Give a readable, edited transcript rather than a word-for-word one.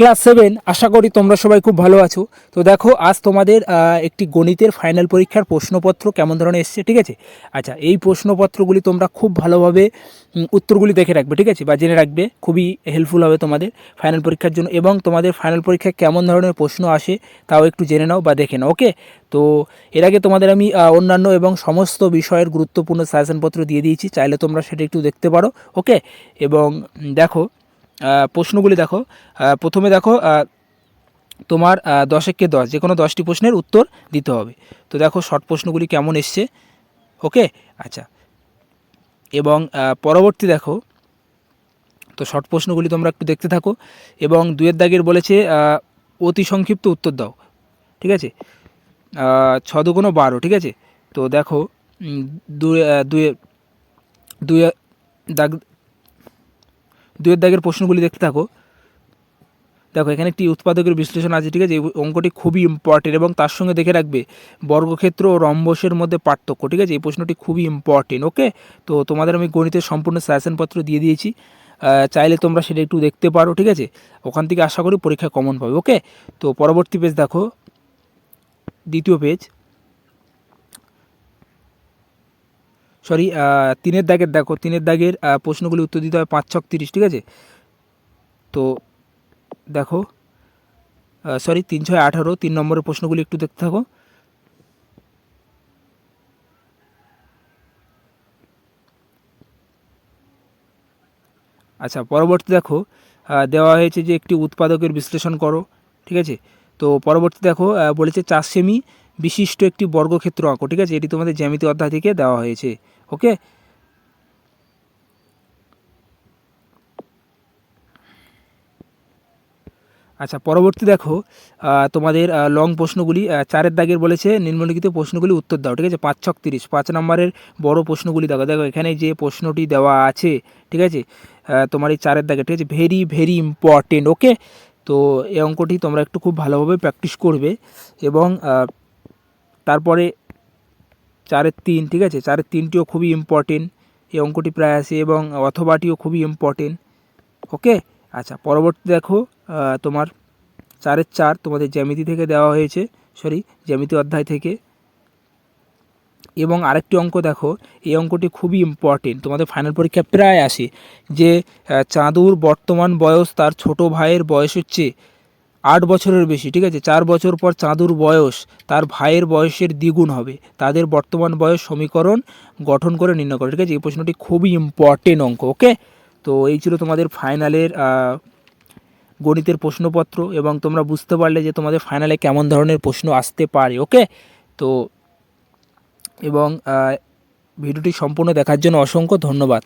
Class 7 আশা করি তোমরা সবাই খুব ভালো আছো। তো দেখো আজ তোমাদের একটি গণিতের ফাইনাল পরীক্ষার প্রশ্নপত্র কেমন ধরনের এসছে, ঠিক আছে। আচ্ছা, এই প্রশ্নপত্রগুলি তোমরা খুব ভালোভাবে উত্তরগুলি দেখে রাখবে, ঠিক আছে, বা জেনে রাখবে, খুবই হেল্পফুল হবে তোমাদের ফাইনাল পরীক্ষার জন্য। এবং তোমাদের ফাইনাল পরীক্ষায় কেমন ধরনের প্রশ্ন আসে তাও একটু জেনে নাও বা দেখে নাও, ওকে। তো এর আগে তোমাদের আমি অন্যান্য এবং সমস্ত বিষয়ের গুরুত্বপূর্ণ সাজেশনপত্র দিয়ে দিয়েছি, চাইলে তোমরা সেটা একটু দেখতে পারো, ওকে। এবং দেখো প্রশ্নগুলি দেখো। প্রথমে দেখো তোমার 10 10 যে কোনো 10টি প্রশ্নের উত্তর দিতে হবে। তো দেখো শর্ট প্রশ্নগুলি কেমন এসছে, ওকে। আচ্ছা, এবং পরবর্তী দেখো, তো শর্ট প্রশ্নগুলি তোমরা একটু দেখতে থাকো। এবং 2-এর দাগের বলেছে অতি সংক্ষিপ্ত উত্তর দাও, ঠিক আছে। 6 2 12, ঠিক আছে। তো দেখো দুয়ের দাগের প্রশ্নগুলি দেখতে থাকো। দেখো এখানে একটি উৎপাদকের বিশ্লেষণ আছে, ঠিক আছে। এই অঙ্কটি খুবই ইম্পর্টেন্ট এবং তার সঙ্গে দেখে রাখবে বর্গক্ষেত্র ও রম্বসের মধ্যে পার্থক্য, ঠিক আছে। এই প্রশ্নটি খুবই ইম্পর্টেন্ট, ওকে। তো তোমাদের আমি গণিতের সম্পূর্ণ সাজেশনপত্র দিয়ে দিয়েছি, চাইলে তোমরা সেটা একটু দেখতে পারো, ঠিক আছে। ওখান থেকে আশা করি পরীক্ষায় কমন পাবে, ওকে। তো পরবর্তী পেজ দেখো, দ্বিতীয় পেজ, সরি 3-এর দাগের দেখো, 3-এর দাগের প্রশ্নগুলি উত্তর দিতে হবে 5 6 30, ঠিক আছে। তো দেখো সরি 3 6 18, 3 নম্বরের প্রশ্নগুলি একটু দেখতে থাকো। আচ্ছা, পরবর্তী দেখো দেওয়া হয়েছে যে একটি উৎপাদকের বিশ্লেষণ করো, ঠিক আছে। তো পরবর্তী দেখো বলেছে 4 সেমি বিশিষ্ট একটি বর্গক্ষেত্র আঁকো, ঠিক আছে। এটি তোমাদের জ্যামিতি অধ্যায় থেকে দেওয়া হয়েছে, ওকে। আচ্ছা, পরবর্তী দেখো তোমাদের লং প্রশ্নগুলি 4-এর দাগের বলেছে নিম্নলিখিত প্রশ্নগুলি উত্তর দাও, ঠিক আছে। 5 6 30, 5 নম্বরের বড় প্রশ্নগুলি দেখো। দেখো এখানে যে প্রশ্নটি দেওয়া আছে, ঠিক আছে, তোমার এই 4-এর দাগে, ঠিক আছে, ভেরি ভেরি ইম্পর্টেন্ট, ওকে। তো এই অঙ্কটি তোমরা একটু খুব ভালোভাবে প্র্যাকটিস করবে। এবং তারপরে 4-এর 3, ঠিক আছে, 4-এর 3টিও খুবই ইম্পর্টেন্ট, এই অঙ্কটি প্রায় আসে। এবং অথবাটিও খুবই ইম্পর্টেন্ট, ওকে। আচ্ছা, পরবর্তী দেখো তোমার 4-এর 4 তোমাদের জ্যামিতি থেকে দেওয়া হয়েছে, সরি জ্যামিতি অধ্যায় থেকে। এবং আরেকটি অঙ্ক দেখো, এই অঙ্কটি খুবই ইম্পর্টেন্ট, তোমাদের ফাইনাল পরীক্ষা প্রায় আসে, যে চাঁদুর বর্তমান বয়স তার ছোট ভাইয়ের বয়সের চেয়ে 8 বছরের বেশি, ঠিক আছে। 4 বছর পর চাঁদুর বয়স তার ভাইয়ের বয়সের দ্বিগুণ হবে, তাদের বর্তমান বয়স সমীকরণ গঠন করে নির্ণয় করে, ঠিক আছে। এই প্রশ্নটি খুবই ইম্পর্টেন্ট অঙ্ক, ওকে। তো এই ছিল তোমাদের ফাইনালের গণিতের প্রশ্নপত্র। এবং তোমরা বুঝতে পারলে যে তোমাদের ফাইনালে কেমন ধরনের প্রশ্ন আসতে পারে, ওকে। তো এবং ভিডিওটি সম্পূর্ণ দেখার জন্য অসংখ্য ধন্যবাদ।